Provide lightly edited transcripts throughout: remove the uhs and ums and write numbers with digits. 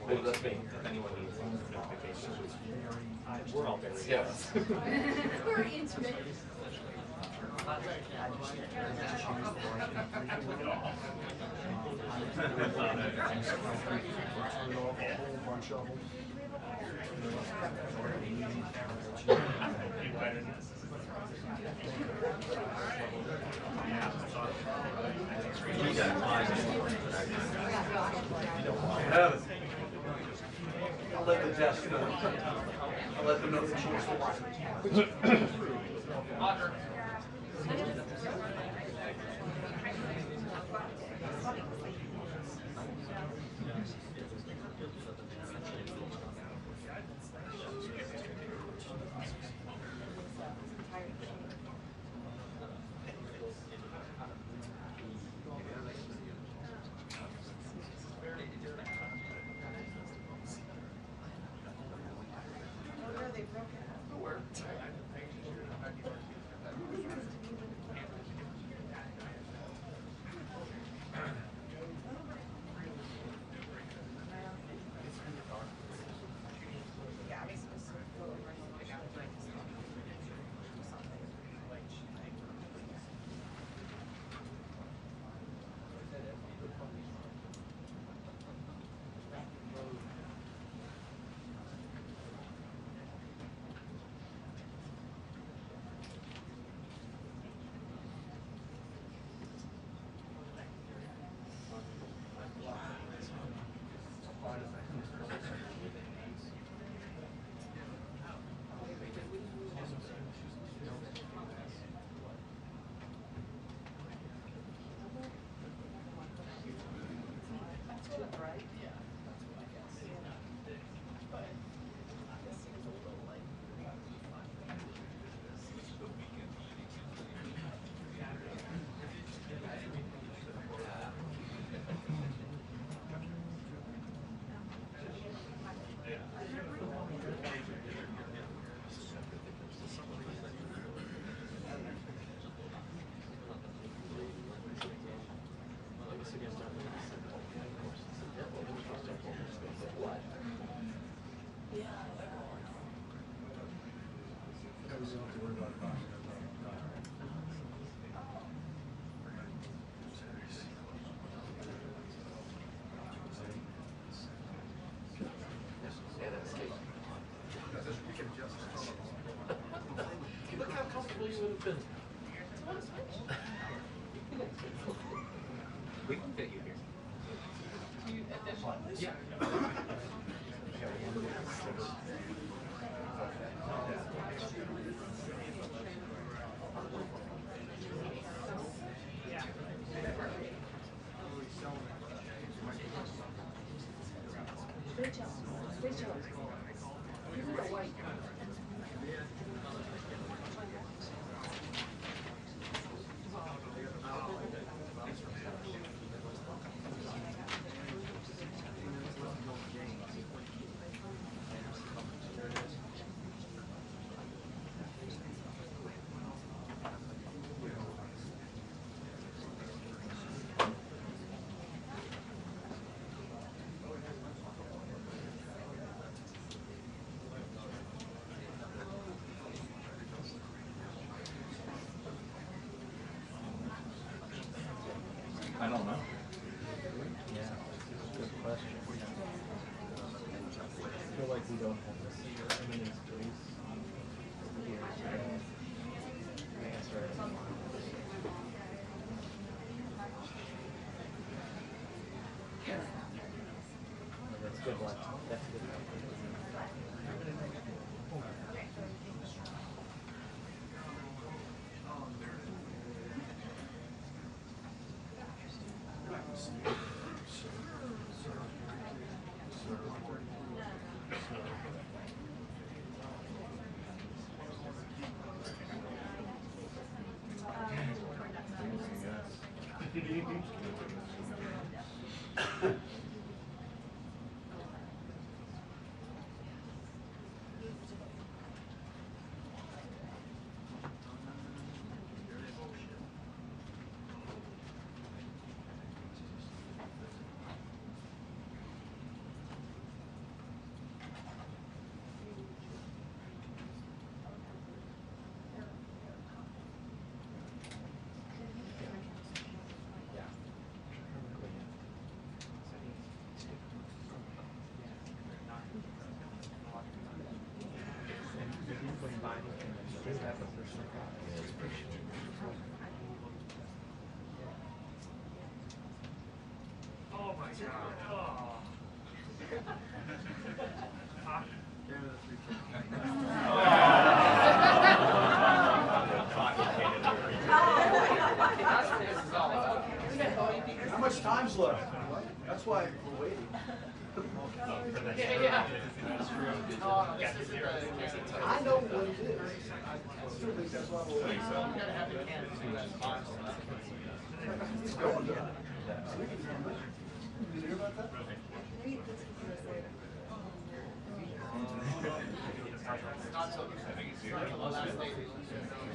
Well, that's me. If anyone needs notifications, we're all very yes. We're intimate. I'll let the desk know. I'll let them know the change the line. Look how comfortable you would have been. We can fit you here. Yeah. I don't know. Yeah, good question. I feel like we don't have this many space here to answer it. That's a good one. That's a good one. Oh my God. Oh. How much time's left? That's why we're waiting. I know what it is. I still think that's why we're waiting. It's going down. Did you hear about that?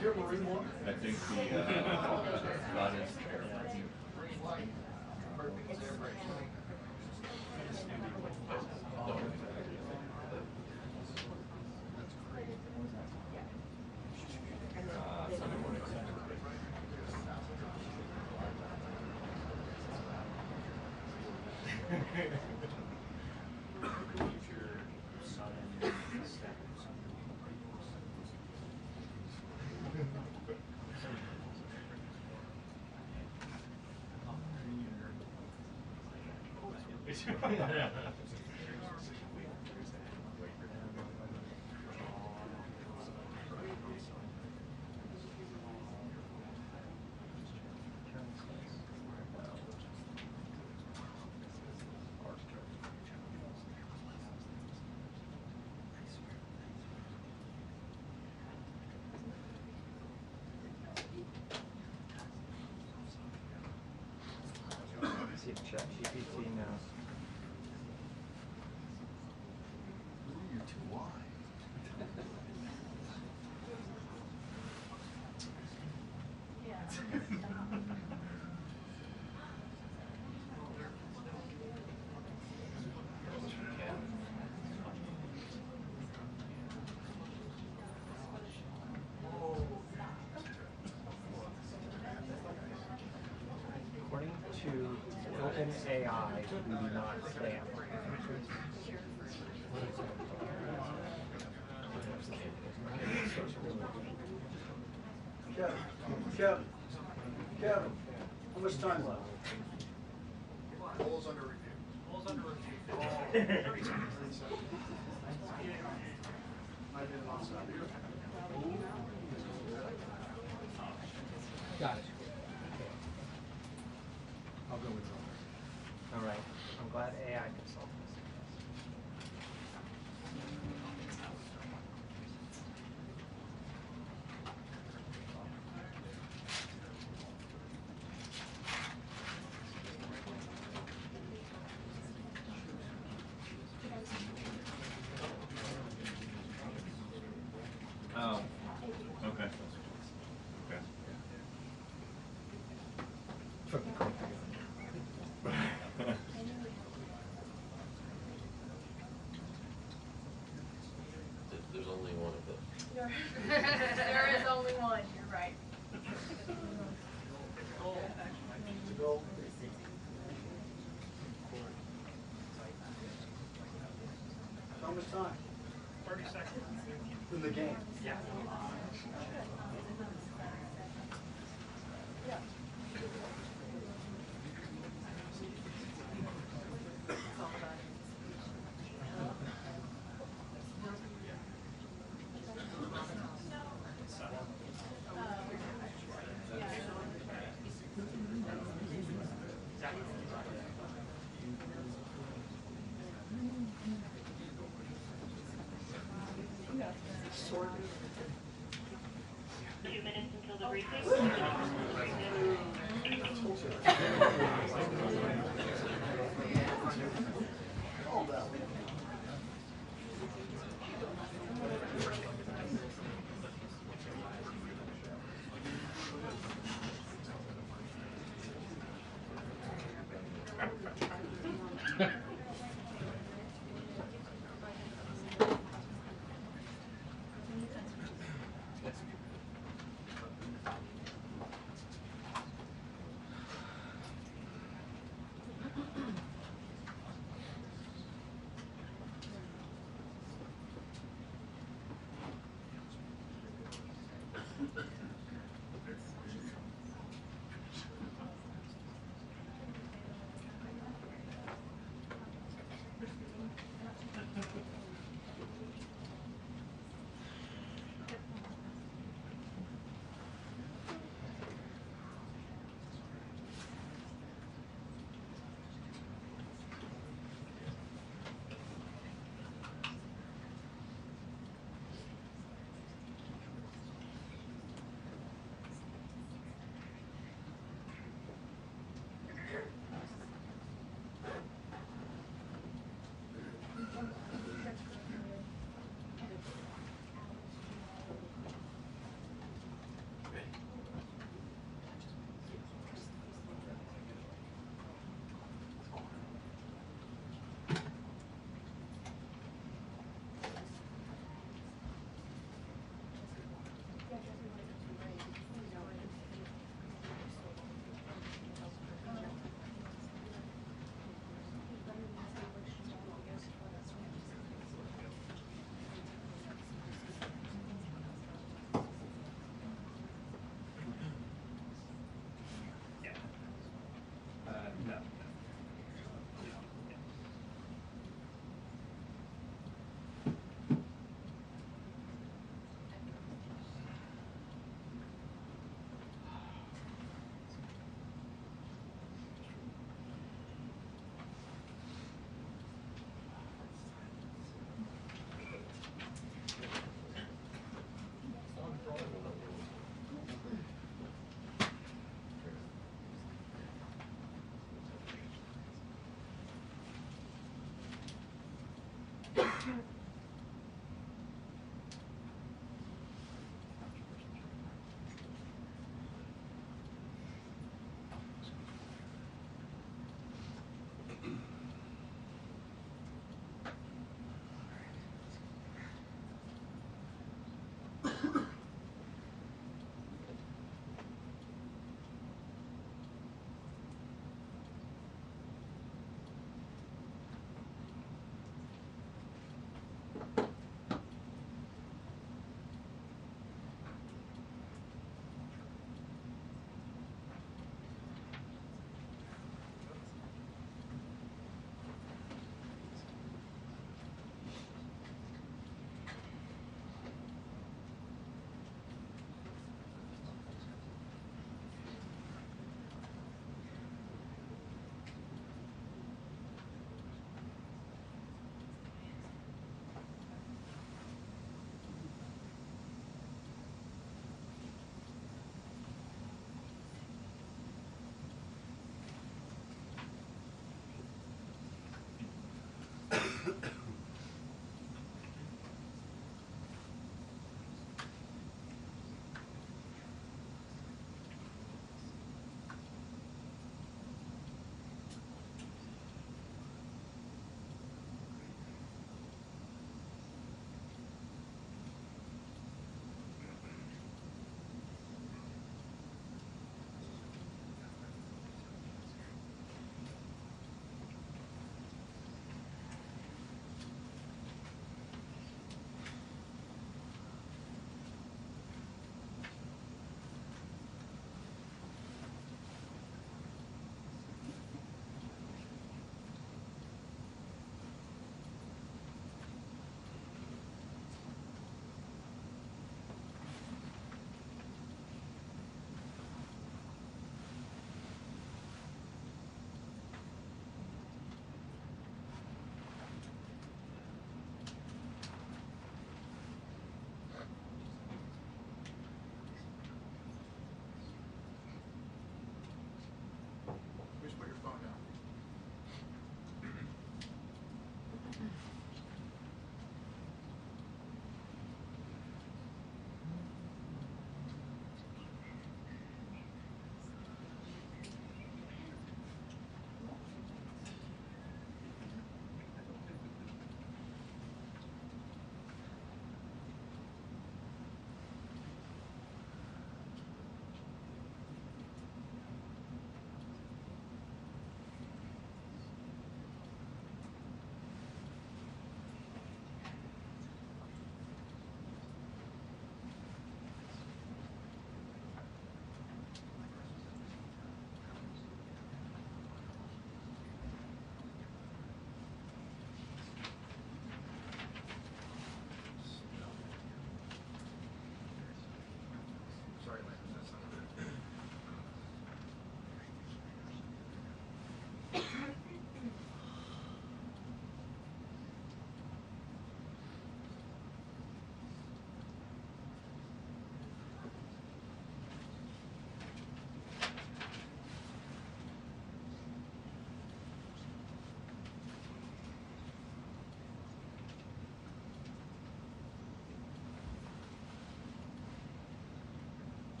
Here, Marine one? I think the God is See if ChatGPT now. You're too wide. According to OpenAI, we do not spam. Kevin, how much time left? Polls under review. Got it. I'll go with it. All right. I'm glad AI can solve this. oh, okay. There's only one of them. There is only one, you're right. To go. How much time? 30 seconds. In the game? Yeah. Minutes until the briefing. No.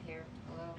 here. Hello.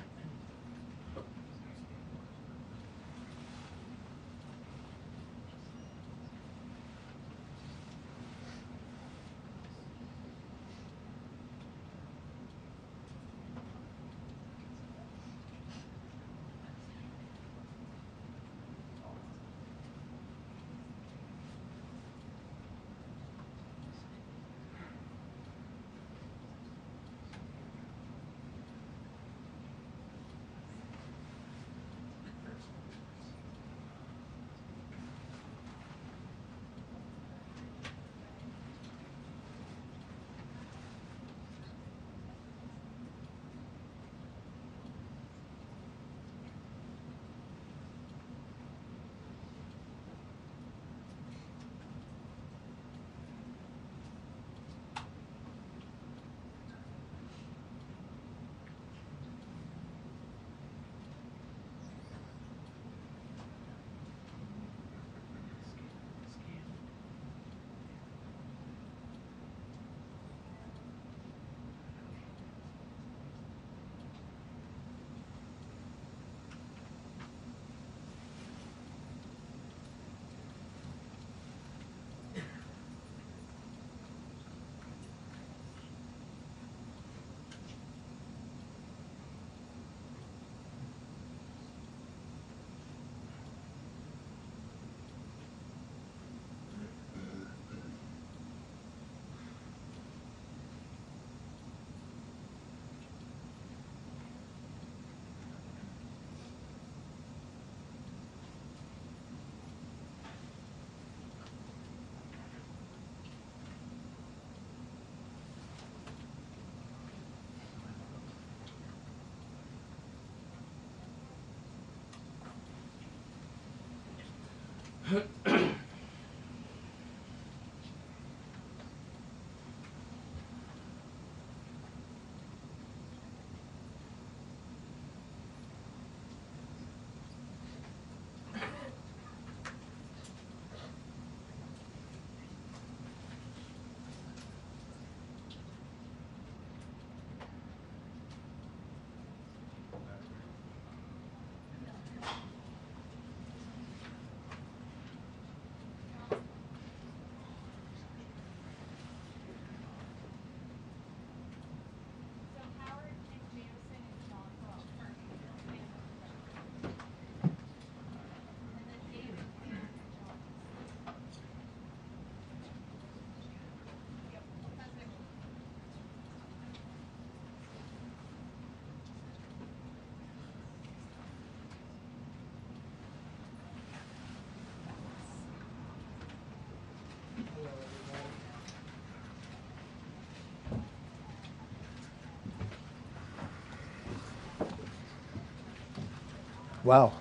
Wow,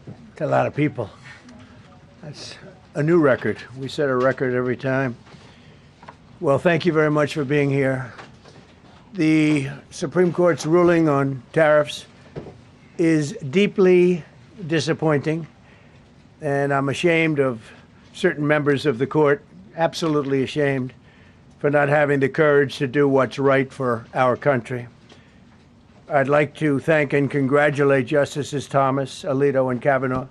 that's a lot of people. That's a new record. We set a record every time. Well, thank you very much for being here. The Supreme Court's ruling on tariffs is deeply disappointing, and I'm ashamed of certain members of the court, absolutely ashamed, for not having the courage to do what's right for our country. I'd like to thank and congratulate Justices Thomas, Alito, and Kavanaugh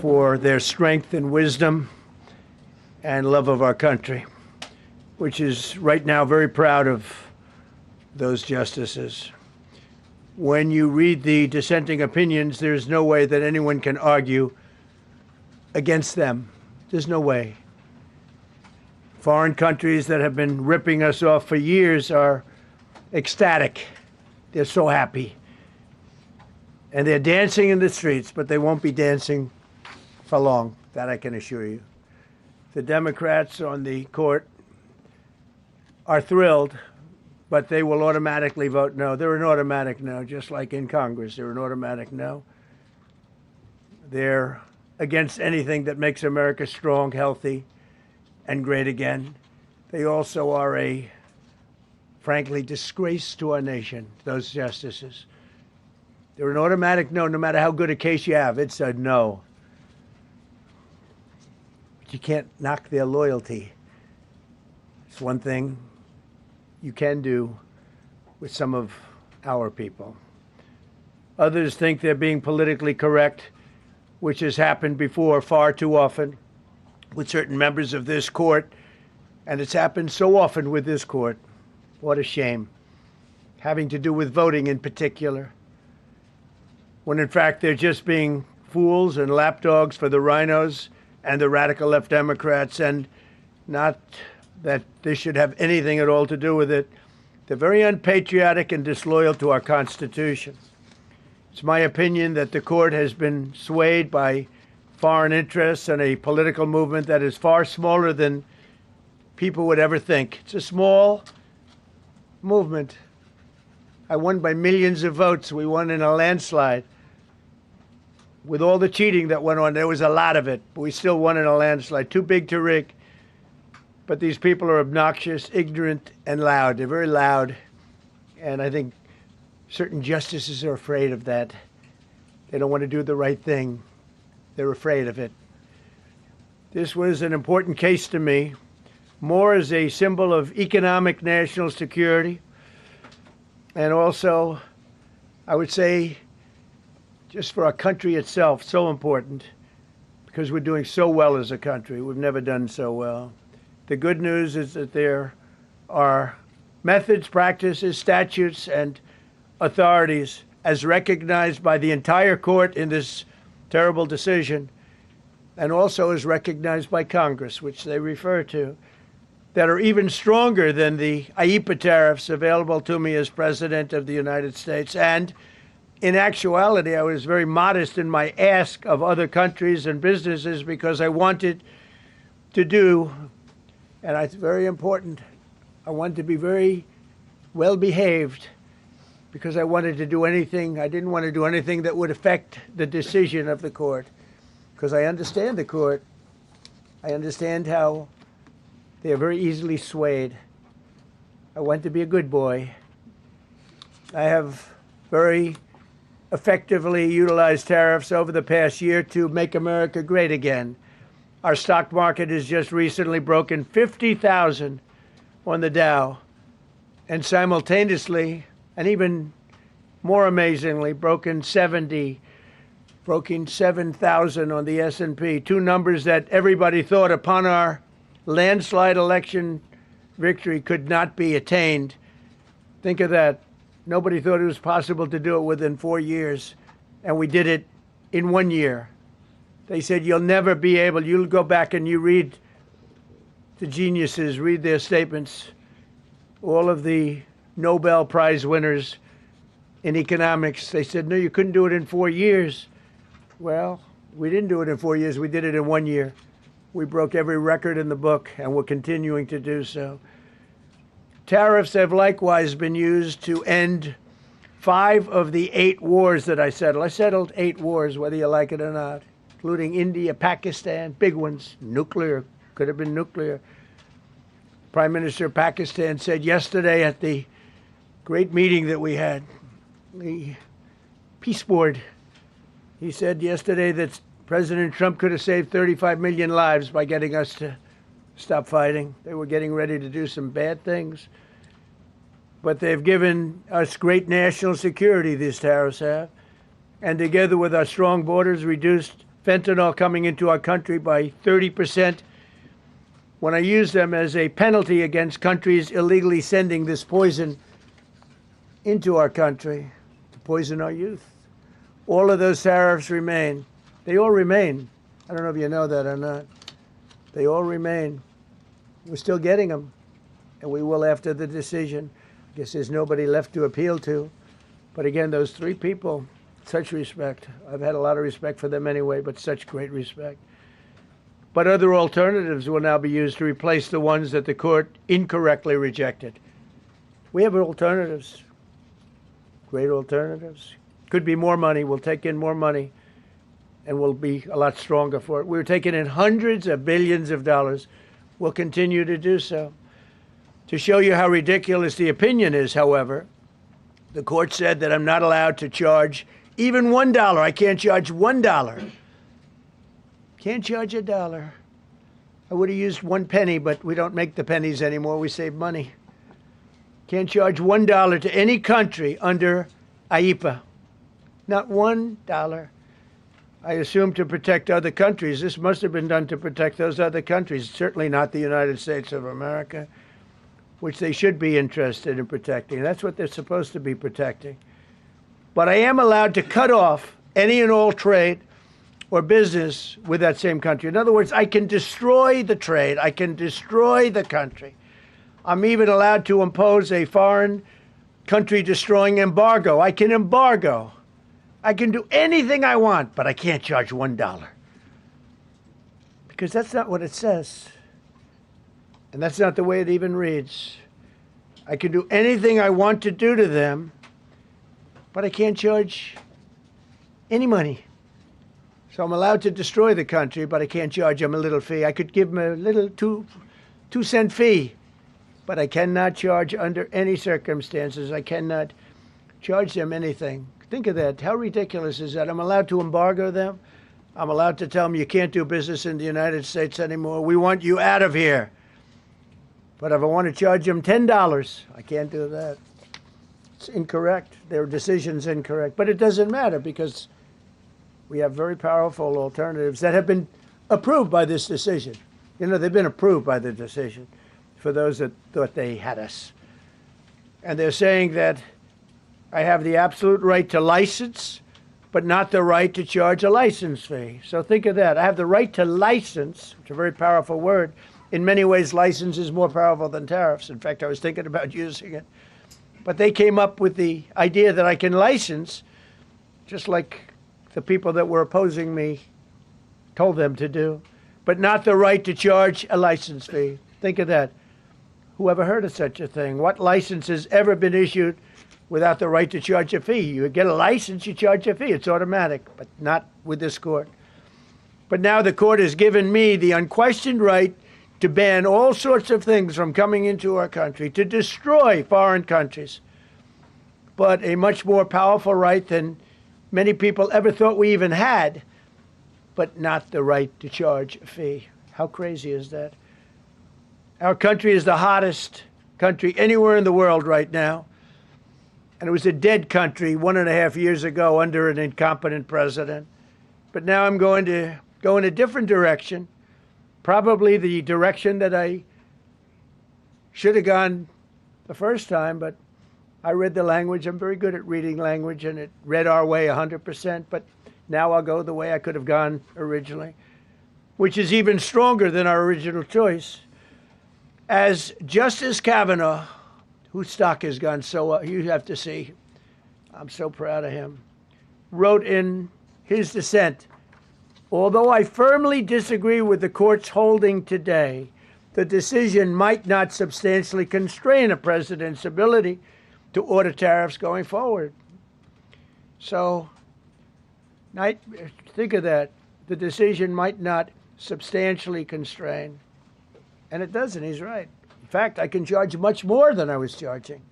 for their strength and wisdom and love of our country, which is right now very proud of those justices. When you read the dissenting opinions, there's no way that anyone can argue against them. There's no way. Foreign countries that have been ripping us off for years are ecstatic. They're so happy. And they're dancing in the streets, but they won't be dancing for long, that I can assure you. The Democrats on the court are thrilled, but they will automatically vote no. They're an automatic no, just like in Congress. They're an automatic no. They're against anything that makes America strong, healthy, and great again. They also are a, frankly, disgrace to our nation, those justices. They're an automatic no, no matter how good a case you have. It's a no. But you can't knock their loyalty. It's one thing you can do with some of our people. Others think they're being politically correct, which has happened before far too often with certain members of this court, and it's happened so often with this court. What a shame. Having to do with voting in particular, when in fact they're just being fools and lapdogs for the rhinos and the radical left Democrats, and not that this should have anything at all to do with it. They're very unpatriotic and disloyal to our Constitution. It's my opinion that the court has been swayed by foreign interests and a political movement that is far smaller than people would ever think. It's a small movement. I won by millions of votes. We won in a landslide. With all the cheating that went on, there was a lot of it, but we still won in a landslide. Too big to rig. But these people are obnoxious, ignorant, and loud. They're very loud. And I think certain justices are afraid of that. They don't want to do the right thing. They're afraid of it. This was an important case to me, more as a symbol of economic national security, and also, I would say, just for our country itself, so important, because we're doing so well as a country. We've never done so well. The good news is that there are methods, practices, statutes, and authorities, as recognized by the entire court in this terrible decision, and also as recognized by Congress, which they refer to, that are even stronger than the IEEPA tariffs available to me as President of the United States. And in actuality, I was very modest in my ask of other countries and businesses because I wanted to do, and it's very important, I wanted to be very well behaved because I wanted to do anything, I didn't want to do anything that would affect the decision of the court, because I understand the court. I understand how they are very easily swayed. I want to be a good boy. I have very effectively utilized tariffs over the past year to make America great again. Our stock market has just recently broken 50,000 on the Dow, and simultaneously, and even more amazingly, broken 7,000 on the S&P, two numbers that everybody thought upon our landslide election victory could not be attained. Think of that. Nobody thought it was possible to do it within 4 years, and we did it in 1 year. They said, you'll never be able, you'll go back and you read the geniuses, read their statements, all of the Nobel Prize winners in economics. They said, no, you couldn't do it in 4 years. Well, we didn't do it in 4 years. We did it in 1 year. We broke every record in the book, and we're continuing to do so. Tariffs have likewise been used to end 5 of the 8 wars that I settled. I settled 8 wars, whether you like it or not, including India, Pakistan, big ones, nuclear, could have been nuclear. Prime Minister of Pakistan said yesterday at the great meeting that we had, the Peace Board, he said yesterday that President Trump could have saved 35 million lives by getting us to stop fighting. They were getting ready to do some bad things. But they've given us great national security, these tariffs have. And together with our strong borders, reduced fentanyl coming into our country by 30%. When I use them as a penalty against countries illegally sending this poison into our country to poison our youth. All of those tariffs remain. They all remain. I don't know if you know that or not. They all remain. We're still getting them, and we will after the decision. I guess there's nobody left to appeal to. But again, those 3 people, such respect. I've had a lot of respect for them anyway, but such great respect. But other alternatives will now be used to replace the ones that the court incorrectly rejected. We have alternatives, great alternatives. Could be more money. We'll take in more money, and we'll be a lot stronger for it. We're taking in hundreds of billions of dollars. We'll continue to do so. To show you how ridiculous the opinion is, however, the court said that I'm not allowed to charge even $1. I can't charge $1. Can't charge $1. I would have used 1 penny, but we don't make the pennies anymore. We save money. Can't charge $1 to any country under IEEPA. Not $1. I assume to protect other countries. This must have been done to protect those other countries, certainly not the United States of America, which they should be interested in protecting. That's what they're supposed to be protecting. But I am allowed to cut off any and all trade or business with that same country. In other words, I can destroy the trade. I can destroy the country. I'm even allowed to impose a foreign country destroying embargo. I can embargo. I can do anything I want, but I can't charge $1. Because that's not what it says. And that's not the way it even reads. I can do anything I want to do to them, but I can't charge any money. So I'm allowed to destroy the country, but I can't charge them a little fee. I could give them a little two-cent fee, but I cannot charge under any circumstances. I cannot charge them anything. Think of that. How ridiculous is that? I'm allowed to embargo them. I'm allowed to tell them you can't do business in the United States anymore. We want you out of here. But if I want to charge them $10, I can't do that. It's incorrect. Their decision's incorrect. But it doesn't matter because we have very powerful alternatives that have been approved by this decision. You know, they've been approved by the decision for those that thought they had us. And they're saying that I have the absolute right to license, but not the right to charge a license fee. So think of that. I have the right to license, which is a very powerful word. In many ways, license is more powerful than tariffs. In fact, I was thinking about using it. But they came up with the idea that I can license, just like the people that were opposing me told them to do, but not the right to charge a license fee. Think of that. Who ever heard of such a thing? What license has ever been issued without the right to charge a fee? You get a license, you charge a fee. It's automatic, but not with this court. But now the court has given me the unquestioned right to ban all sorts of things from coming into our country, to destroy foreign countries. But a much more powerful right than many people ever thought we even had, but not the right to charge a fee. How crazy is that? Our country is the hottest country anywhere in the world right now. And it was a dead country 1.5 years ago under an incompetent president. But now I'm going to go in a different direction, probably the direction that I should have gone the first time, but I read the language. I'm very good at reading language, and it read our way 100%, but now I'll go the way I could have gone originally, which is even stronger than our original choice. As Justice Kavanaugh, whose stock has gone so up, you have to see, I'm so proud of him, wrote in his dissent, although I firmly disagree with the court's holding today, the decision might not substantially constrain a president's ability to order tariffs going forward. So, think of that. The decision might not substantially constrain. And it doesn't, he's right. In fact, I can charge much more than I was charging.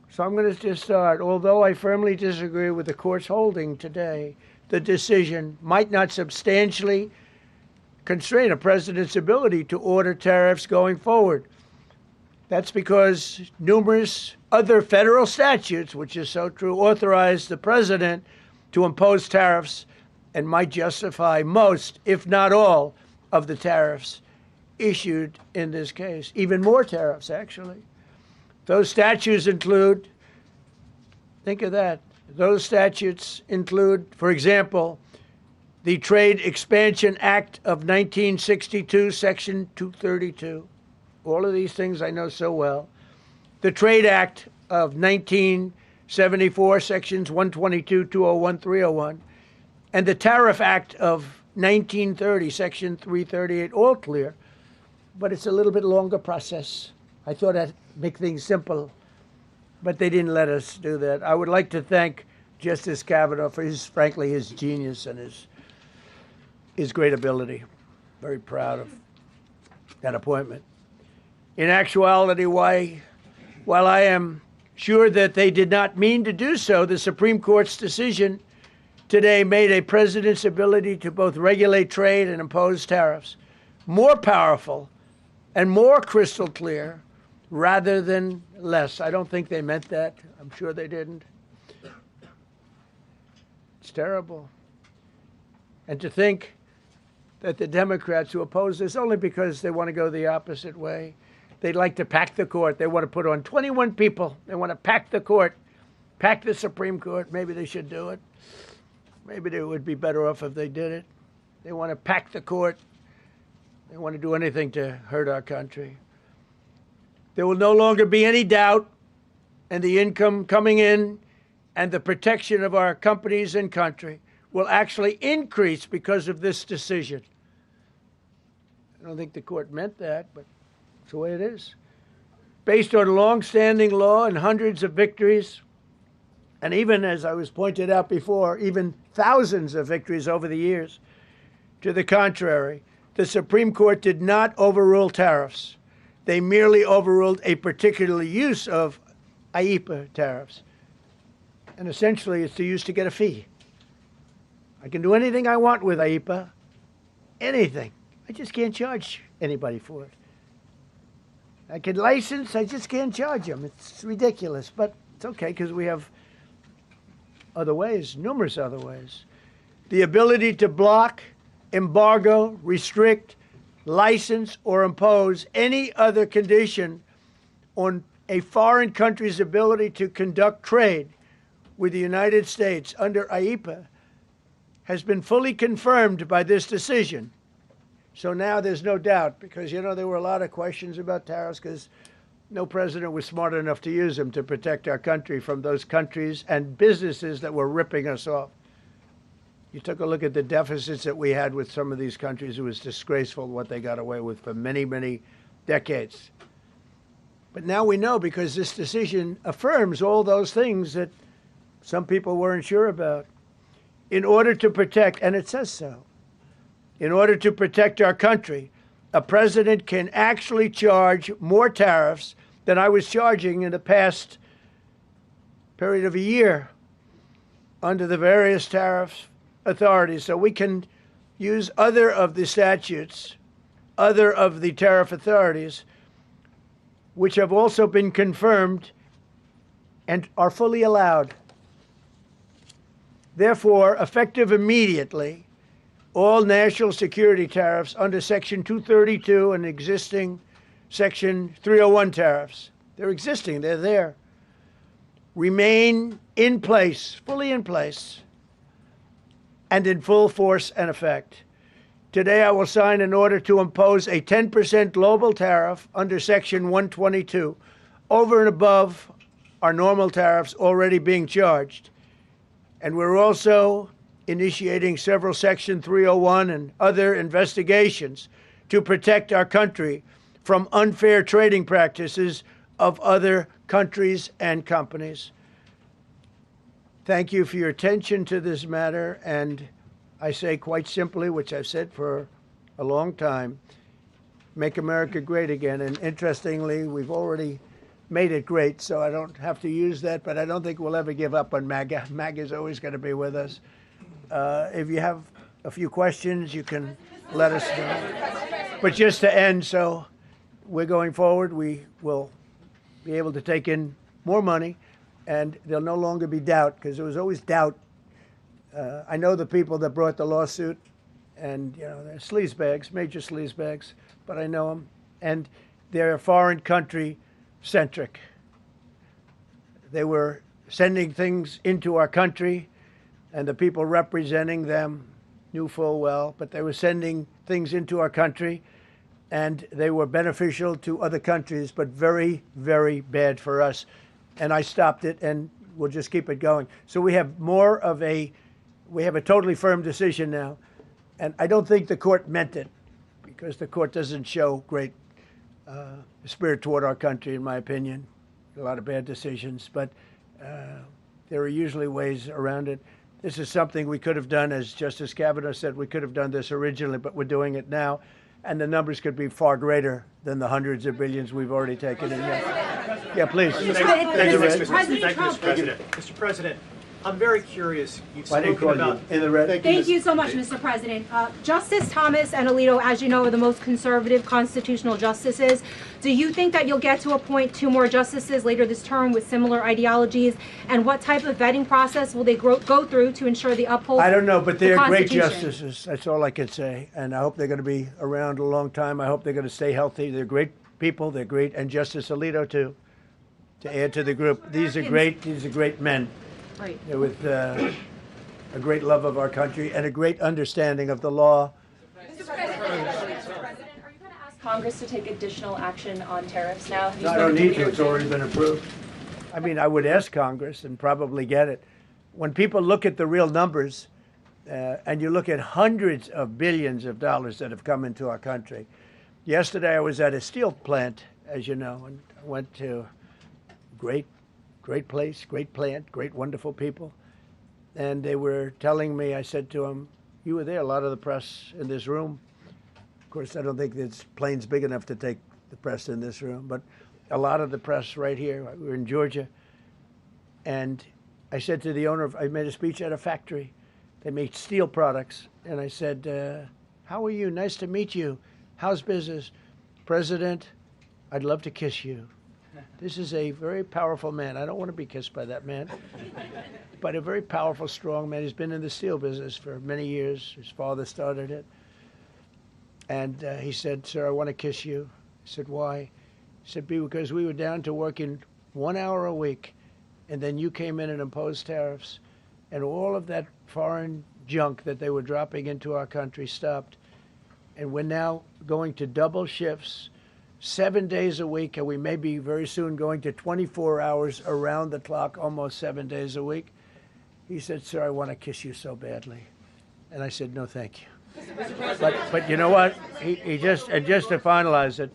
So I'm going to just start. Although I firmly disagree with the court's holding today, the decision might not substantially constrain a president's ability to order tariffs going forward. That's because numerous other federal statutes, which is so true, authorize the president to impose tariffs and might justify most, if not all, of the tariffs issued in this case. Even more tariffs, actually. Those statutes include, think of that, those statutes include, for example, the Trade Expansion Act of 1962, Section 232. All of these things I know so well. The Trade Act of 1974, Sections 122, 201, 301. And the Tariff Act of 1930, Section 338, all clear. But it's a little bit longer process. I thought I'd make things simple, but they didn't let us do that. I would like to thank Justice Kavanaugh for frankly, his genius and his great ability. Very proud of that appointment. In actuality, while I am sure that they did not mean to do so, the Supreme Court's decision today made a president's ability to both regulate trade and impose tariffs more powerful and more crystal clear rather than less. I don't think they meant that. I'm sure they didn't. terrible. And to think that the Democrats who oppose this only because they want to go the opposite way, they'd like to pack the court. They want to put on 21 people. They want to pack the court, pack the Supreme Court. Maybe they should do it. Maybe they would be better off if they did it. They want to pack the court. They want to do anything to hurt our country. There will no longer be any doubt, and the income coming in and the protection of our companies and country will actually increase because of this decision. I don't think the court meant that, but it's the way it is. Based on long-standing law and hundreds of victories, and even, as I was pointed out before, even thousands of victories over the years, to the contrary, the Supreme Court did not overrule tariffs. They merely overruled a particular use of IEEPA tariffs. And essentially, it's used to get a fee. I can do anything I want with IEEPA, anything. I just can't charge anybody for it. I can license, I just can't charge them. It's ridiculous, but it's okay because we have other ways, numerous other ways. The ability to block, embargo, restrict, license, or impose any other condition on a foreign country's ability to conduct trade with the United States under IEEPA has been fully confirmed by this decision. So now there's no doubt, because, you know, there were a lot of questions about tariffs because no president was smart enough to use them to protect our country from those countries and businesses that were ripping us off. You took a look at the deficits that we had with some of these countries. It was disgraceful what they got away with for many, many decades. But now we know, because this decision affirms all those things that some people weren't sure about. In order to protect, and it says so, in order to protect our country, a president can actually charge more tariffs than I was charging in the past period of a year under the various tariff authorities. So we can use other of the statutes, other of the tariff authorities, which have also been confirmed and are fully allowed. Therefore, effective immediately, all national security tariffs under Section 232 and existing Section 301 tariffs, they're existing, they're there, remain in place, fully in place, and in full force and effect. Today, I will sign an order to impose a 10% global tariff under Section 122 over and above our normal tariffs already being charged. And we're also initiating several Section 301 and other investigations to protect our country from unfair trading practices of other countries and companies. Thank you for your attention to this matter, and I say quite simply, which I've said for a long time, make America great again. And interestingly, we've already made it great, so I don't have to use that, but I don't think we'll ever give up on MAGA. MAGA is always going to be with us. If you have a few questions, you can let us know. But just to end, so we're going forward, we will be able to take in more money, and there'll no longer be doubt, because there was always doubt. I know the people that brought the lawsuit, and you know, they're sleazebags, major sleazebags, but I know them, and they're foreign country centric. They were sending things into our country, and the people representing them knew full well, but they were sending things into our country, and they were beneficial to other countries, but very, very bad for us. And I stopped it, and we'll just keep it going. So we have more of we have a totally firm decision now. And I don't think the court meant it, because the court doesn't show great spirit toward our country, in my opinion. A lot of bad decisions, but there are usually ways around it. This is something we could have done, as Justice Kavanaugh said, we could have done this originally, but we're doing it now. And the numbers could be far greater than the hundreds of billions we've already taken in. Yeah, please. Thank you, Mr. President. Mr. President, I'm very curious. You've Why didn't spoken call about you in the red? Thank you so much, Mr. President. Justice Thomas and Alito, as you know, are the most conservative constitutional justices. Do you think that you'll get to appoint 2 more justices later this term with similar ideologies? And what type of vetting process will they go through to ensure they uphold I don't know, but they're the great Constitution? justices. That's all I can say. And I hope they're going to be around a long time. I hope they're going to stay healthy. They're great people. They're great. And Justice Alito, too, to add to the group. These are great men. Right. They're with a great love of our country and a great understanding of the law. Mr. President, are you going to ask Congress to take additional action on tariffs now? Have you No, I don't spoken need to. It's leaders? already been approved. I mean, I would ask Congress and probably get it. When people look at the real numbers and you look at hundreds of billions of dollars that have come into our country. Yesterday I was at a steel plant, as you know, and I went to great place, great plant, great wonderful people. And they were telling me, I said to them, you were there, a lot of the press in this room. Of course, I don't think this plane's big enough to take the press in this room, but a lot of the press right here. We were in Georgia. And I said to the owner, I made a speech at a factory. They make steel products. And I said, how are you? Nice to meet you. How's business? President, I'd love to kiss you. This is a very powerful man. I don't want to be kissed by that man. But a very powerful, strong man. He's been in the steel business for many years. His father started it. And he said, sir, I want to kiss you. I said, why? He said, because we were down to working 1 hour a week, and then you came in and imposed tariffs, and all of that foreign junk that they were dropping into our country stopped. And we're now going to double shifts, 7 days a week, and we may be very soon going to 24 hours around the clock, almost 7 days a week. He said, sir, I want to kiss you so badly. And I said, no, thank you. But you know what? He just to finalize it,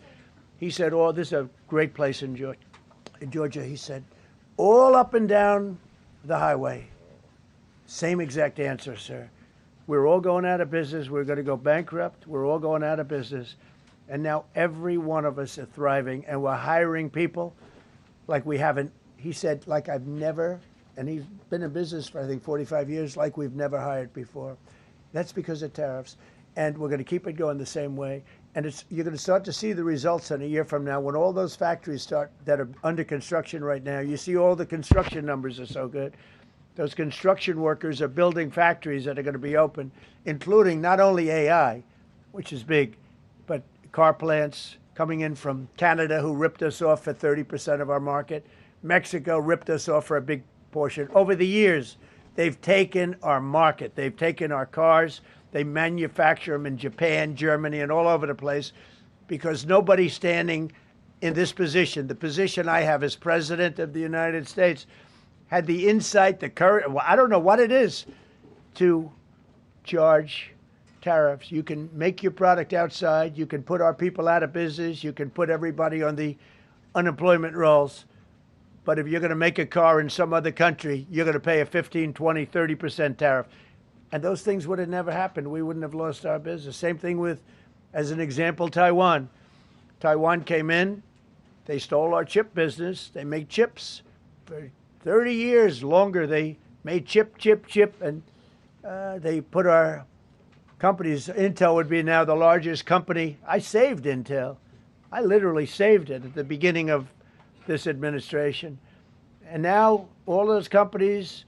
he said, oh, this is a great place in Georgia. In Georgia, he said, all up and down the highway, same exact answer, sir. We're all going out of business. We're going to go bankrupt. We're all going out of business. And now every one of us are thriving, and we're hiring people like we haven't. He said, like I've never, and he's been in business for, I think, 45 years, like we've never hired before. That's because of tariffs. And we're going to keep it going the same way. And you're going to start to see the results in a year from now when all those factories start that are under construction right now. You see all the construction numbers are so good. Those construction workers are building factories that are going to be open, including not only AI, which is big, but car plants coming in from Canada, who ripped us off for 30% of our market. Mexico ripped us off for a big portion. Over the years, they've taken our market. They've taken our cars. They manufacture them in Japan, Germany, and all over the place because nobody's standing in this position. The position I have as President of the United States had the insight, the courage, well, I don't know what it is, to charge tariffs. You can make your product outside. You can put our people out of business. You can put everybody on the unemployment rolls. But if you're going to make a car in some other country, you're going to pay a 15, 20, 30% tariff. And those things would have never happened. We wouldn't have lost our business. Same thing with, as an example, Taiwan. Taiwan came in. They stole our chip business. They make chips. For 30 years longer, they made chip. And they put our companies. Intel would be now the largest company. I saved Intel. I literally saved it at the beginning of this administration. And now all those companies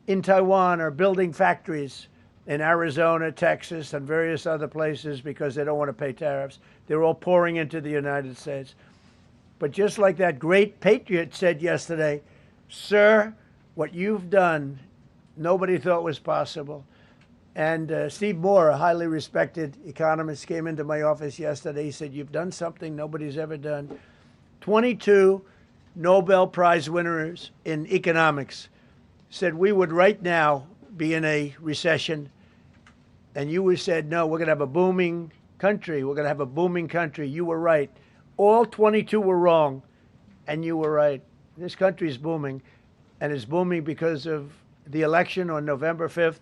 in Taiwan are building factories in Arizona, Texas, and various other places because they don't want to pay tariffs. They're all pouring into the United States. But just like that great patriot said yesterday, sir, what you've done, nobody thought was possible. And Steve Moore, a highly respected economist, came into my office yesterday. He said, you've done something nobody's ever done. 22 Nobel Prize winners in economics said we would right now be in a recession. And you said, no, we're going to have a booming country. We're going to have a booming country. You were right. All 22 were wrong, and you were right. This country is booming, and it's booming because of the election on November 5th,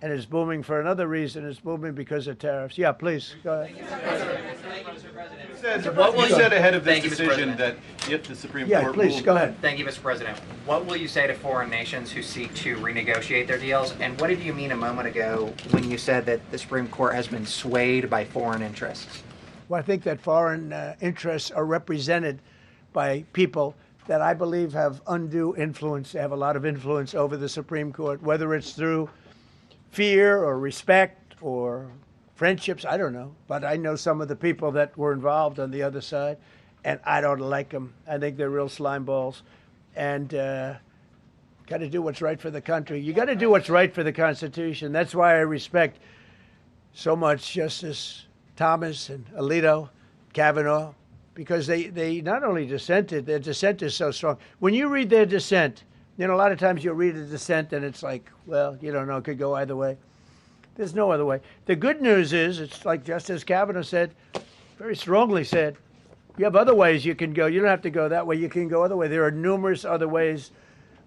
and it's booming for another reason. It's booming because of tariffs. Yeah, please, go ahead. Thank you, Mr. President. What you said ahead of this Thank you, Mr. decision President. that if the Supreme Yeah, Court please, ruled- go ahead. Thank you, Mr. President. What will you say to foreign nations who seek to renegotiate their deals? And what did you mean a moment ago when you said that the Supreme Court has been swayed by foreign interests? Well, I think that foreign interests are represented by people that I believe have undue influence, have a lot of influence over the Supreme Court, whether it's through fear or respect or friendships, I don't know. But I know some of the people that were involved on the other side, and I don't like them. I think they're real slime balls. And got to do what's right for the country. You got to do what's right for the Constitution. That's why I respect so much Justice Thomas and Alito, Kavanaugh, because they not only dissented, their dissent is so strong. When you read their dissent, you know, a lot of times you'll read a dissent and it's like, well, you don't know, it could go either way. There's no other way. The good news is, it's like Justice Kavanaugh said, very strongly said, you have other ways you can go. You don't have to go that way. You can go other way. There are numerous other ways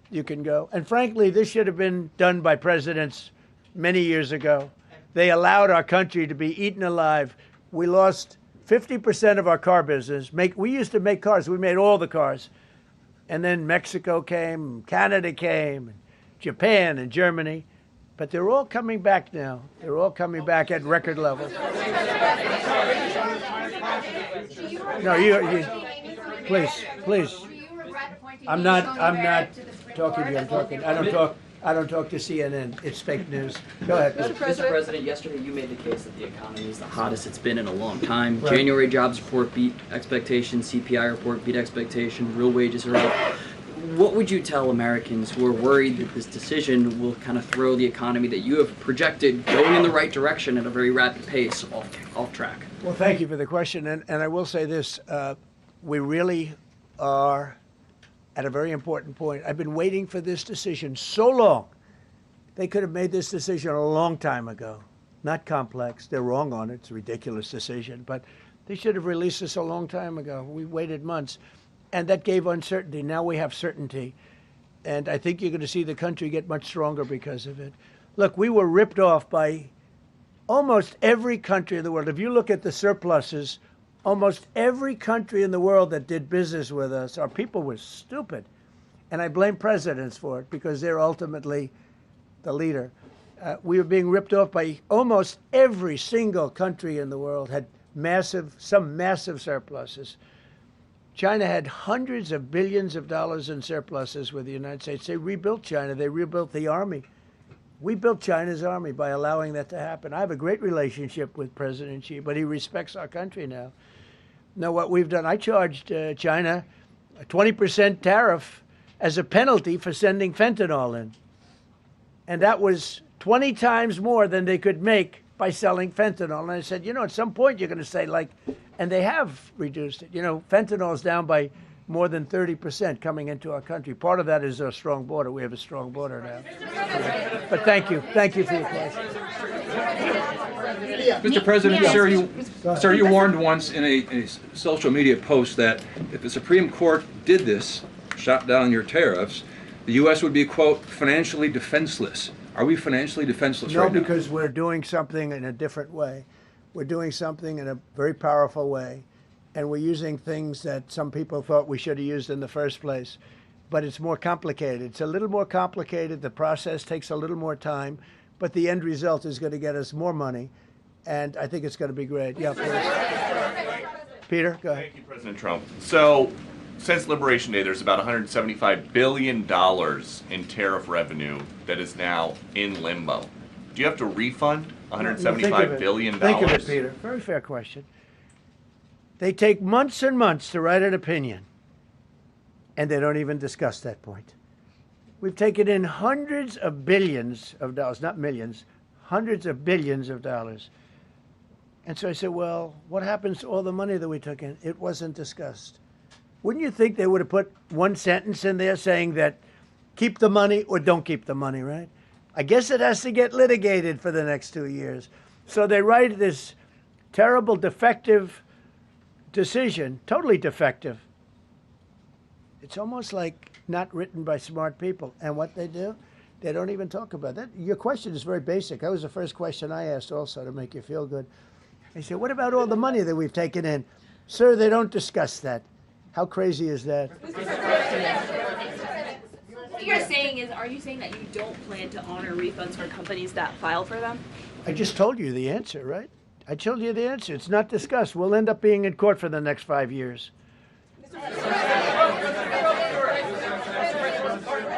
you can go. And frankly, this should have been done by presidents many years ago. They allowed our country to be eaten alive. We lost 50% of our car business. We used to make cars. We made all the cars. And then Mexico came, Canada came, and Japan and Germany. But they're all coming back now. They're all coming back at record levels. No, you please. I'm not talking to you. I'm talking. I don't talk to CNN. It's fake news. Go ahead. Mr. President, yesterday you made the case that the economy is the hottest it's been in a long time. Right. January jobs report beat expectations, CPI report beat expectation, real wages are up. What would you tell Americans who are worried that this decision will kind of throw the economy that you have projected going in the right direction at a very rapid pace off track? Well, thank you for the question. And I will say this. We really are at a very important point. I've been waiting for this decision so long. They could have made this decision a long time ago. Not complex. They're wrong on it. It's a ridiculous decision. But they should have released this a long time ago. We waited months. And that gave uncertainty. Now we have certainty. And I think you're going to see the country get much stronger because of it. Look, we were ripped off by almost every country in the world. If you look at the surpluses, almost every country in the world that did business with us, our people were stupid. And I blame presidents for it because they're ultimately the leader. We were being ripped off by almost every single country in the world, had some massive surpluses. China had hundreds of billions of dollars in surpluses with the United States. They rebuilt China. They rebuilt the army. We built China's army by allowing that to happen. I have a great relationship with President Xi, but he respects our country now. Now, what we've done, I charged China a 20% tariff as a penalty for sending fentanyl in. And that was 20 times more than they could make by selling fentanyl. And I said, you know, at some point you're going to say, like, and they have reduced it. You know, fentanyl is down by more than 30% coming into our country. Part of that is our strong border. We have a strong border now. But thank you. Thank you for your question. Mr. President, sir, you warned once in a social media post that if the Supreme Court did this, shot down your tariffs, the U.S. would be, quote, financially defenseless. Are we financially defenseless right now? No, because we're doing something in a different way. We're doing something in a very powerful way, and we're using things that some people thought we should have used in the first place. But it's more complicated. It's a little more complicated. The process takes a little more time, but the end result is going to get us more money, and I think it's going to be great. Yeah, please. Peter, go ahead. Thank you, President Trump. So, since Liberation Day, there's about $175 billion in tariff revenue that is now in limbo. Do you have to refund $175 billion? Think of it, Peter. Very fair question. They take months and months to write an opinion, and they don't even discuss that point. We've taken in hundreds of billions of dollars, not millions, hundreds of billions of dollars. And so I said, well, what happens to all the money that we took in? It wasn't discussed. Wouldn't you think they would have put one sentence in there saying that keep the money or don't keep the money, right? I guess it has to get litigated for the next 2 years. So they write this terrible, defective decision, totally defective. It's almost like not written by smart people. And what they do, they don't even talk about that. Your question is very basic. That was the first question I asked also to make you feel good. I said, what about all the money that we've taken in? Sir, they don't discuss that. How crazy is that? What you're saying is, are you saying that you don't plan to honor refunds for companies that file for them? I just told you the answer, right? I told you the answer. It's not discussed. We'll end up being in court for the next 5 years.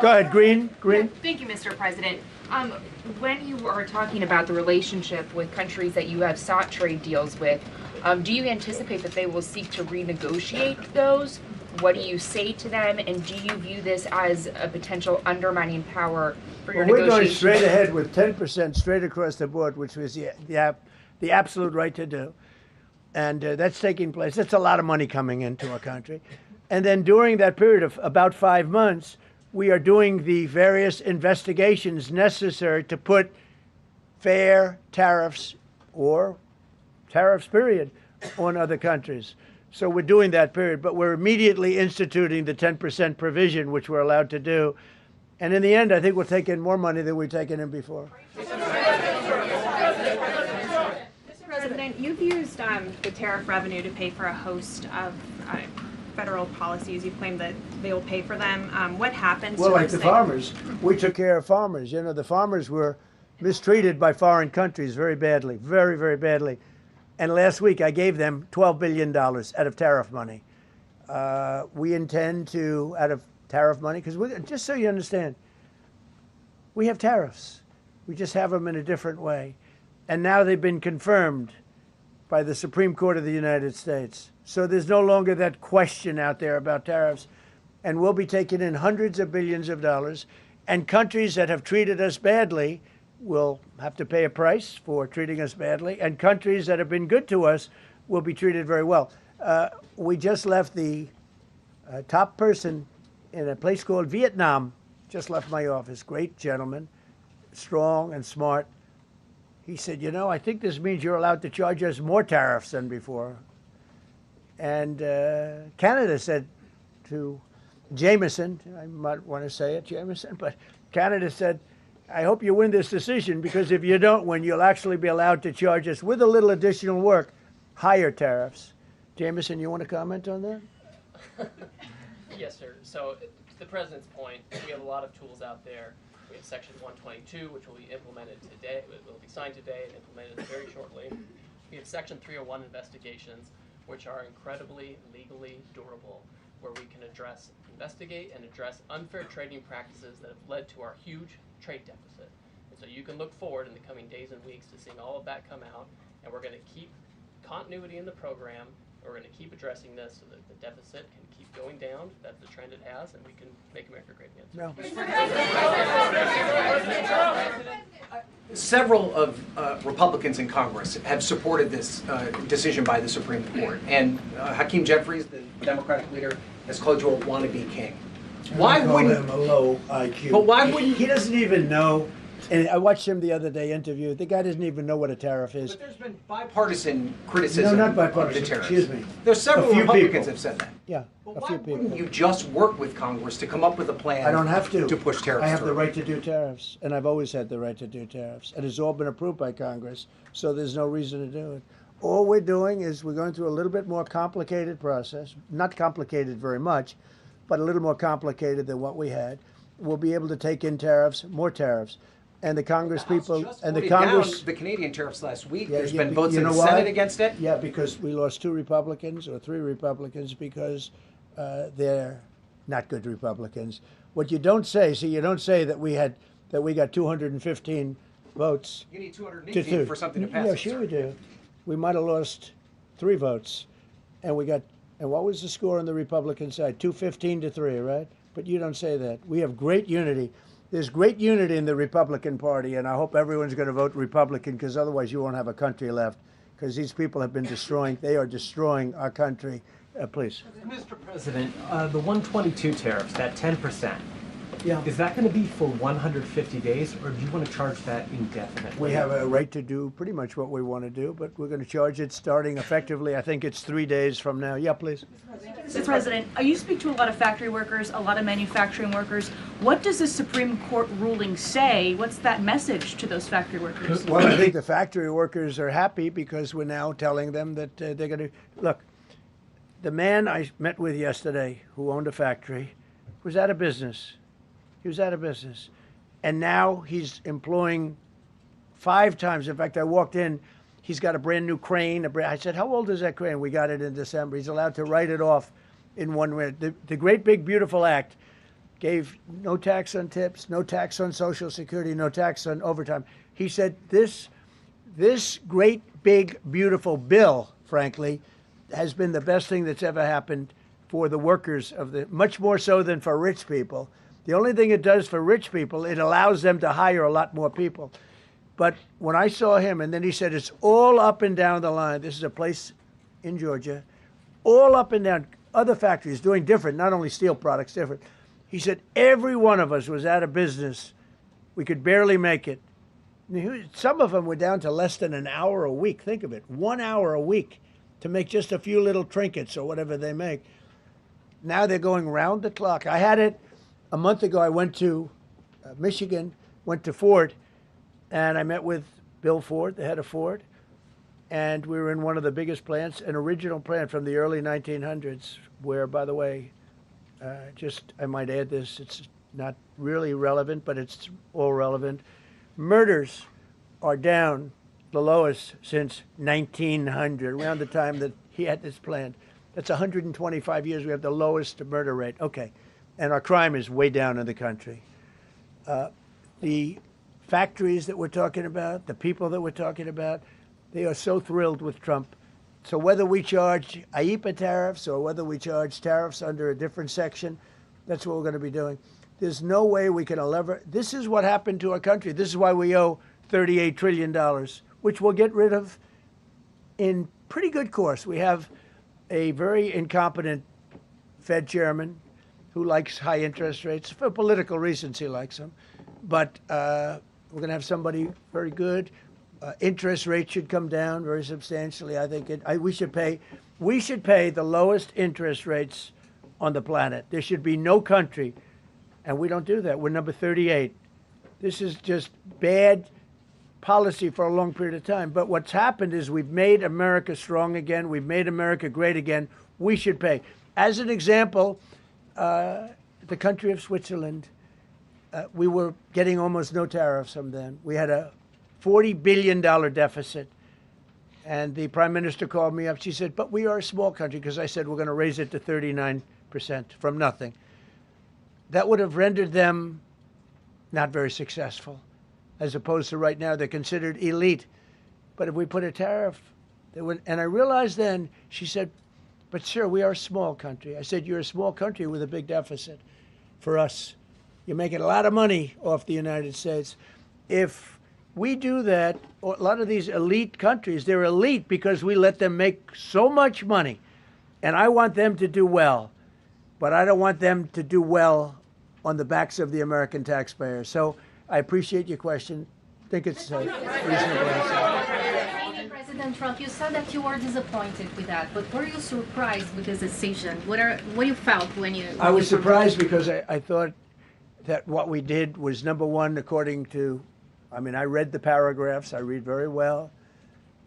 Go ahead, Green. Thank you, Mr. President. When you are talking about the relationship with countries that you have sought trade deals with, do you anticipate that they will seek to renegotiate those? What do you say to them? And do you view this as a potential undermining power for your We're negotiations? going straight ahead with 10% straight across the board, which was the absolute right to do. And that's taking place. That's a lot of money coming into our country. And then during that period of about 5 months, we are doing the various investigations necessary to put fair tariffs or tariffs, period, on other countries. So we're doing that period, but we're immediately instituting the 10% provision, which we're allowed to do. And in the end, I think we'll take in more money than we've taken in before. Mr. President, you've used the tariff revenue to pay for a host of federal policies. You claim that they will pay for them. What happens Well, to like those the things? farmers, we took care of farmers. You know, the farmers were mistreated by foreign countries very badly, very, very badly. And last week I gave them $12 billion out of tariff money. We intend to, out of tariff money, because just so you understand, we have tariffs. We just have them in a different way. And now they've been confirmed by the Supreme Court of the United States. So there's no longer that question out there about tariffs. And we'll be taking in hundreds of billions of dollars. And countries that have treated us badly will have to pay a price for treating us badly. And countries that have been good to us will be treated very well. We just left the top person in a place called Vietnam, just left my office. Great gentleman, strong and smart. He said, you know, I think this means you're allowed to charge us more tariffs than before. And Canada said to Jameson, I might want to say it, Jameson, but Canada said, I hope you win this decision, because if you don't win, you'll actually be allowed to charge us, with a little additional work, higher tariffs. Jameson, you want to comment on that? Yes, sir. So, to the President's point, we have a lot of tools out there. We have Section 122, which will be implemented today. It will be signed today and implemented very shortly. We have Section 301 investigations, which are incredibly legally durable, where we can investigate and address unfair trading practices that have led to our huge trade deficit. And so you can look forward in the coming days and weeks to seeing all of that come out, and we're going to keep continuity in the program. We're going to keep addressing this so that the deficit can keep going down. That's the trend it has, and we can make America great again. No. Several of Republicans in Congress have supported this decision by the Supreme Court, and Hakeem Jeffries, the Democratic leader, has called you a wannabe king. Why wouldn't him a low IQ? But why wouldn't he doesn't even know? And I watched him the other day interview. The guy doesn't even know what a tariff is. But there's been bipartisan criticism No, not bipartisan. of the tariffs. Excuse me. There's several A few Republicans people. have said that. Yeah, But a why few people. wouldn't you just work with Congress to come up with a plan? I don't have to. push tariffs. I have the through? right to do tariffs, and I've always had the right to do tariffs. And it's all been approved by Congress, so there's no reason to do it. All we're doing is we're going through a little bit more complicated process. Not complicated very much, but a little more complicated than what we had. We'll be able to take in tariffs, more tariffs. And the Congress people and the Congress. Down the Canadian tariffs last week. Yeah, There's yeah, been votes you in know the why? Senate against it. Yeah, because we lost 2 Republicans or 3 Republicans because they're not good Republicans. What you don't say, you don't say that we got 215 votes. You need 218 for something to pass. Yeah, sure we do. We might have lost 3 votes, and we got. And what was the score on the Republican side? 215 to 3, right? But you don't say that. We have great unity. There's great unity in the Republican Party, and I hope everyone's going to vote Republican, because otherwise you won't have a country left, because these people have been destroying, they are destroying our country. Please. Mr. President, the 122 tariffs, that 10%, Yeah. is that going to be for 150 days, or do you want to charge that indefinitely? We have a right to do pretty much what we want to do, but we're going to charge it starting effectively, I think it's 3 days from now. Yeah, please. Mr. President, you speak to a lot of factory workers, a lot of manufacturing workers. What does the Supreme Court ruling say? What's that message to those factory workers? Well, I think the factory workers are happy because we're now telling them that they're going to look. the man I met with yesterday who owned a factory was out of business. He was out of business. And now he's employing 5 times. In fact, I walked in, he's got a brand new crane. I said, how old is that crane? We got it in December. He's allowed to write it off in 1 minute. The great big beautiful act gave no tax on tips, no tax on Social Security, no tax on overtime. He said this great big beautiful bill, frankly, has been the best thing that's ever happened for the workers of the, much more so than for rich people. The only thing it does for rich people, it allows them to hire a lot more people. But when I saw him, and then he said, it's all up and down the line. This is a place in Georgia, all up and down, other factories doing different, not only steel products, different. He said, every one of us was out of business. We could barely make it. Some of them were down to less than an hour a week. Think of it, 1 hour a week to make just a few little trinkets or whatever they make. Now they're going round the clock. I had it a month ago. I went to Michigan, went to Ford, and I met with Bill Ford, the head of Ford, and we were in one of the biggest plants, an original plant from the early 1900s, where, by the way, I might add this, it's not really relevant, but it's all relevant. Murders are down the lowest since 1900, around the time that he had this plant. That's 125 years. We have the lowest murder rate. Okay. And our crime is way down in the country. The factories that we're talking about, the people that we're talking about, they are so thrilled with Trump. So whether we charge IEEPA tariffs or whether we charge tariffs under a different section, that's what we're going to be doing. There's no way we can lever. This is what happened to our country. This is why we owe $38 trillion, which we'll get rid of in pretty good course. We have a very incompetent Fed chairman who likes high interest rates. For political reasons, he likes them. But we're going to have somebody very good. Interest rates should come down very substantially. I think we should pay the lowest interest rates on the planet. There should be no country, and we don't do that. We're number 38. This is just bad policy for a long period of time. But what's happened is we've made America strong again. We've made America great again. We should pay. As an example, the country of Switzerland, we were getting almost no tariffs from them. We had a $40 billion deficit. And the prime minister called me up. She said, but we are a small country, because I said we're going to raise it to 39% from nothing. That would have rendered them not very successful, as opposed to right now they're considered elite. But if we put a tariff, they would. And I realized then, she said, but sir, we are a small country. I said, you're a small country with a big deficit. For us, you're making a lot of money off the United States. If we do that, a lot of these elite countries, they're elite because we let them make so much money. And I want them to do well, but I don't want them to do well on the backs of the American taxpayer. So I appreciate your question. I think it's a reasonable answer. President Trump, you said that you were disappointed with that, but were you surprised with this decision? What you felt when you... I was surprised because I thought that what we did was, number one, according to, I mean, I read the paragraphs. I read very well.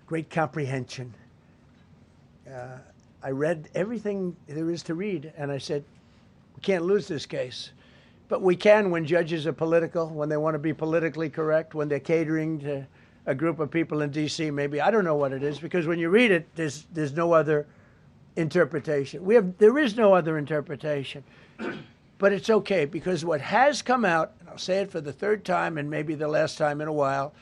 Great comprehension. I read everything there is to read, and I said, we can't lose this case. But we can when judges are political, when they want to be politically correct, when they're catering to a group of people in D.C. maybe. I don't know what it is, because when you read it, there's no other interpretation. There is no other interpretation. But it's okay, because what has come out, and I'll say it for the third time and maybe the last time in a while,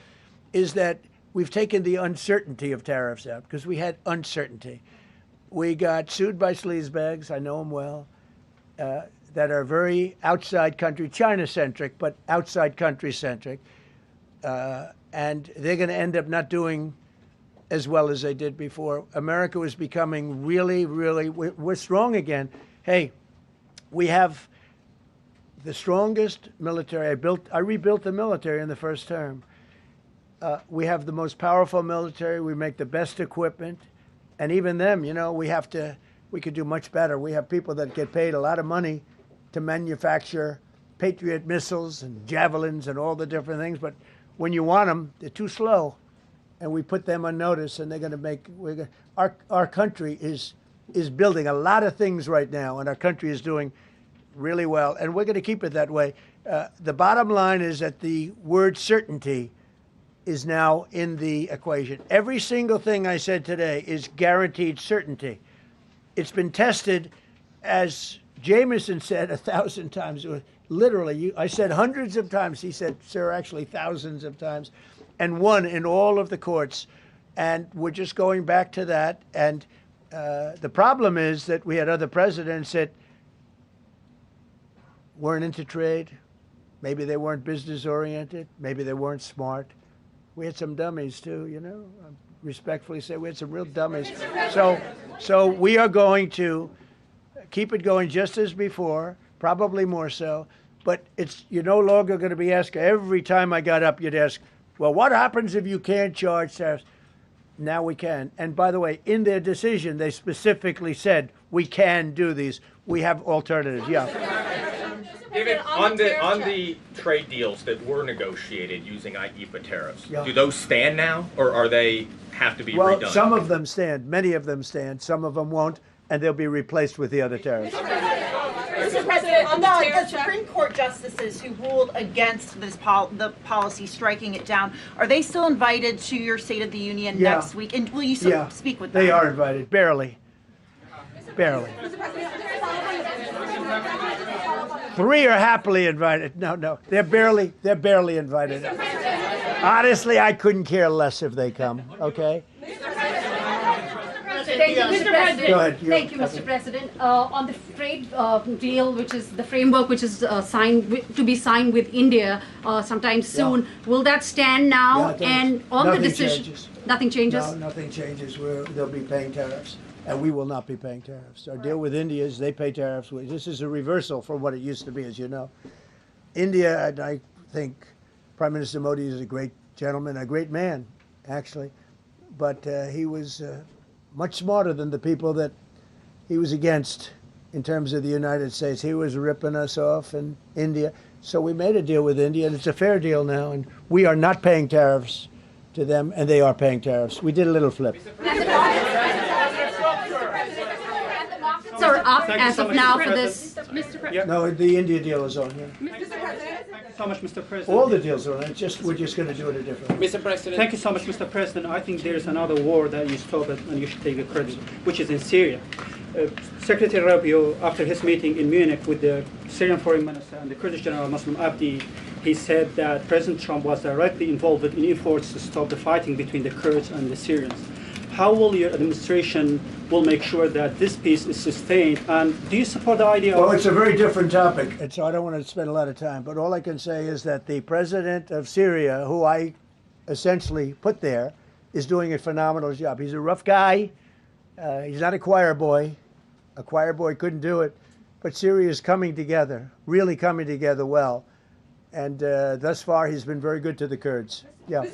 is that we've taken the uncertainty of tariffs out, because we had uncertainty. We got sued by sleazebags, I know them well, that are very outside country, China-centric, but outside country-centric. And they're going to end up not doing as well as they did before. America was becoming really, really, we're strong again. Hey, we have the strongest military. I rebuilt the military in the first term. We have the most powerful military. We make the best equipment. And even them, you know, we could do much better. We have people that get paid a lot of money to manufacture Patriot missiles and javelins and all the different things. But when you want them, they're too slow. And we put them on notice, and they're going to make, our country is is building a lot of things right now, and our country is doing really well, and we're going to keep it that way. The bottom line is that the word certainty is now in the equation. Every single thing I said today is guaranteed certainty. It's been tested, as Jameson said 1,000 times. Literally, I said hundreds of times. He said, sir, actually thousands of times, and won in all of the courts. And we're just going back to that. And the problem is that we had other presidents that weren't into trade. Maybe they weren't business oriented. Maybe they weren't smart. We had some dummies too, you know. I respectfully say we had some real dummies. So we are going to keep it going just as before, probably more so. But you're no longer going to be asked, every time I got up, you'd ask, well, what happens if you can't charge tariffs? Now we can. And by the way, in their decision, they specifically said, we can do these. We have alternatives. Yeah. David, on the trade deals that were negotiated using IEEPA tariffs, do those stand now, or are they have to be redone? Well, some of them stand. Many of them stand. Some of them won't, and they'll be replaced with the other tariffs. Mr. President, on the Supreme Court justices who ruled against this the policy, striking it down, are they still invited to your State of the Union next week? And will you speak with them? They are invited, barely. Barely. 3 are happily invited. No, they're barely invited. Honestly, I couldn't care less if they come. Okay. Thank you, Mr. President. Go ahead. Thank you, Mr. President. On the trade deal, which is the framework, which is to be signed with India sometime soon, will that stand now? And on the decision, nothing changes. No, nothing changes. They'll be paying tariffs, and we will not be paying tariffs. Our deal with India is they pay tariffs. This is a reversal from what it used to be, as you know. India, and I think Prime Minister Modi is a great gentleman, a great man, actually, but he was much smarter than the people that he was against in terms of the United States. He was ripping us off in India. So we made a deal with India, and it's a fair deal now, and we are not paying tariffs to them, and they are paying tariffs. We did a little flip. Are up as of now for this. No, the India deal is on here. Thank you so much, Mr. President. All the deals are on it. We're just going to do it a different way. Mr. President. Thank you so much, Mr. President. I think there is another war that you stopped and you should take the credit, which is in Syria. Secretary Rubio, after his meeting in Munich with the Syrian Foreign Minister and the Kurdish General Muslim Abdi, he said that President Trump was directly involved in efforts to stop the fighting between the Kurds and the Syrians. How will your administration make sure that this peace is sustained? And do you support the idea of... Well, it's a very different topic, and so I don't want to spend a lot of time. But all I can say is that the president of Syria, who I essentially put there, is doing a phenomenal job. He's a rough guy. He's not a choir boy. A choir boy couldn't do it. But Syria is coming together, really coming together well. And thus far, he's been very good to the Kurds. Yeah.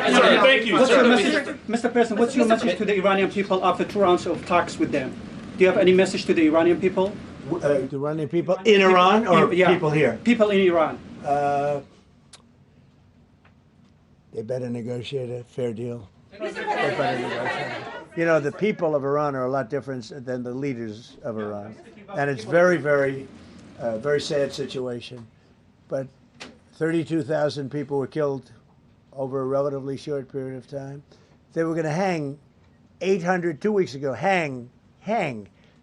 Thank you, Mr. President, what's your message to the Iranian people after 2 rounds of talks with them? Do you have any message to the Iranian people? The Iranian people in Iran or people here? People in Iran. They better negotiate a fair deal. They better negotiate. You know, the people of Iran are a lot different than the leaders of Iran. And it's very, very sad situation. But 32,000 people were killed over a relatively short period of time. They were going to hang 800, 2 weeks ago, hang,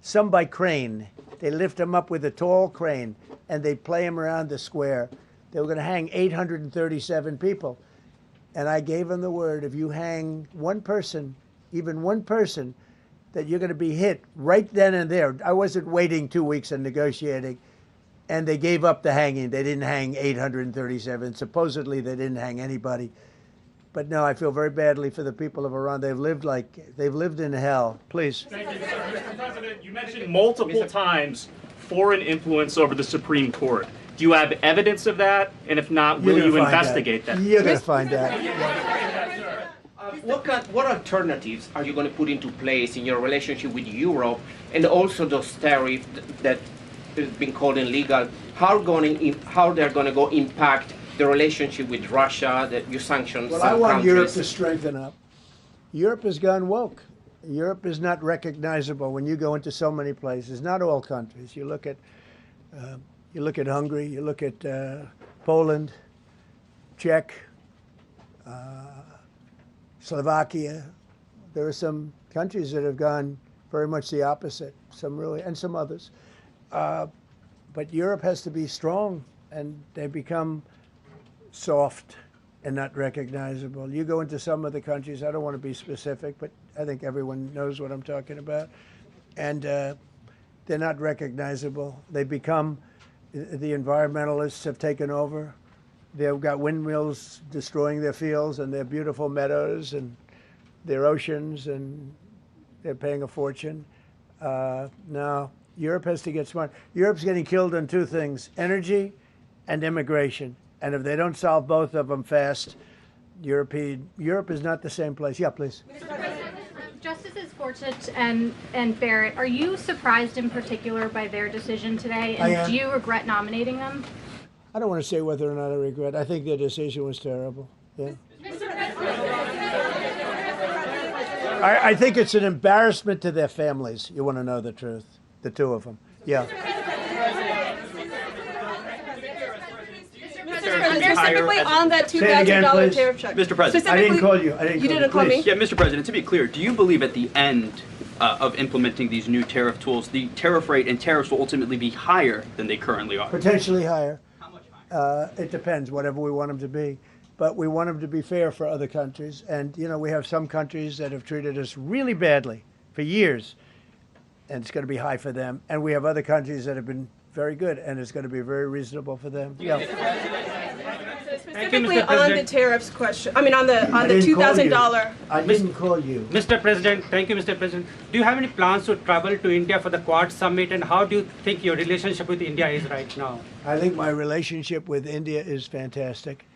some by crane. They lift them up with a tall crane, and they play them around the square. They were going to hang 837 people. And I gave them the word, if you hang one person, even one person, that you're going to be hit right then and there. I wasn't waiting 2 weeks and negotiating. And they gave up the hanging. They didn't hang 837. Supposedly, they didn't hang anybody. But no, I feel very badly for the people of Iran. They've lived in hell. Please. Thank you, sir. Mr. President, you mentioned multiple times foreign influence over the Supreme Court. Do you have evidence of that? And if not, will you investigate that? You're going to find out. What alternatives are you going to put into place in your relationship with Europe, and also those tariffs that has been called illegal? How they're going to go impact the relationship with Russia, that you sanctions? Well, I want Europe to strengthen up. Europe has gone woke. Europe is not recognizable when you go into so many places. Not all countries. You look at Hungary. You look at Poland, Czech, Slovakia. There are some countries that have gone very much the opposite. Some really, and some others. But Europe has to be strong, and they become soft and not recognizable. You go into some of the countries, I don't want to be specific, but I think everyone knows what I'm talking about, and they're not recognizable. They become, the environmentalists have taken over. They've got windmills destroying their fields and their beautiful meadows and their oceans, and they're paying a fortune. Now, Europe has to get smart. Europe's getting killed on two things, energy and immigration. And if they don't solve both of them fast, Europe is not the same place. Yeah, please. Justices Gorsuch and Barrett, are you surprised in particular by their decision today? And do you regret nominating them? I don't want to say whether or not I regret. I think their decision was terrible. Yeah. I think it's an embarrassment to their families. You want to know the truth? The two of them. Yeah. Specifically on that $2,000 tariff check. Mr. President. I didn't call you. You didn't call me? Yeah, Mr. President, to be clear, do you believe at the end of implementing these new tariff tools, the tariff rate and tariffs will ultimately be higher than they currently are? Potentially higher. How much higher? It depends, whatever we want them to be. But we want them to be fair for other countries. And, you know, we have some countries that have treated us really badly for years, and it's going to be high for them. And we have other countries that have been very good, and it's going to be very reasonable for them. Yeah. Specifically on the tariffs question, I mean on the $2,000. I didn't call you. Mr. President, thank you, Mr. President. Do you have any plans to travel to India for the Quad Summit, and how do you think your relationship with India is right now? I think my relationship with India is fantastic,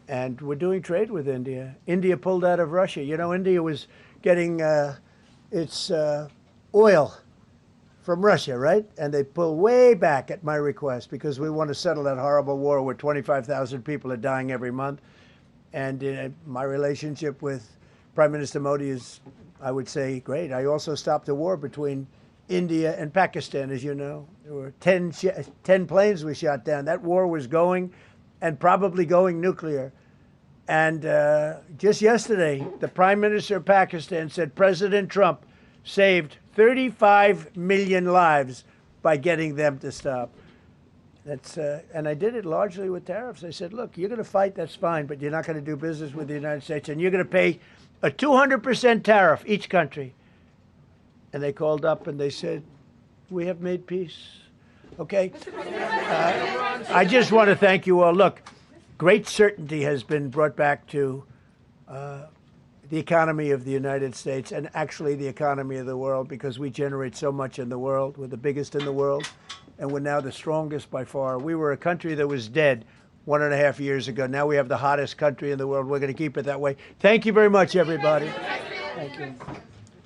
and we're doing trade with India. India pulled out of Russia. You know, India was getting its oil from Russia, right? And they pull way back at my request because we want to settle that horrible war where 25,000 people are dying every month. And my relationship with Prime Minister Modi is, I would say, great. I also stopped a war between India and Pakistan, as you know. There were 10 planes we shot down. That war was going, and probably going nuclear. And just yesterday, the Prime Minister of Pakistan said President Trump saved 35 million lives by getting them to stop. That's and I did it largely with tariffs. I said, look, you're going to fight, that's fine, but you're not going to do business with the United States, and you're going to pay a 200% tariff, each country. And they called up and they said, we have made peace. Okay? I just want to thank you all. Look, great certainty has been brought back to the economy of the United States, and actually the economy of the world, because we generate so much in the world. We're the biggest in the world, and we're now the strongest by far. We were a country that was dead 1.5 years ago. Now we have the hottest country in the world. We're going to keep it that way. Thank you very much, everybody. Thank you.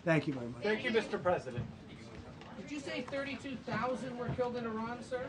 Thank you very much. Thank you, Mr. President. Did you say 32,000 were killed in Iran, sir?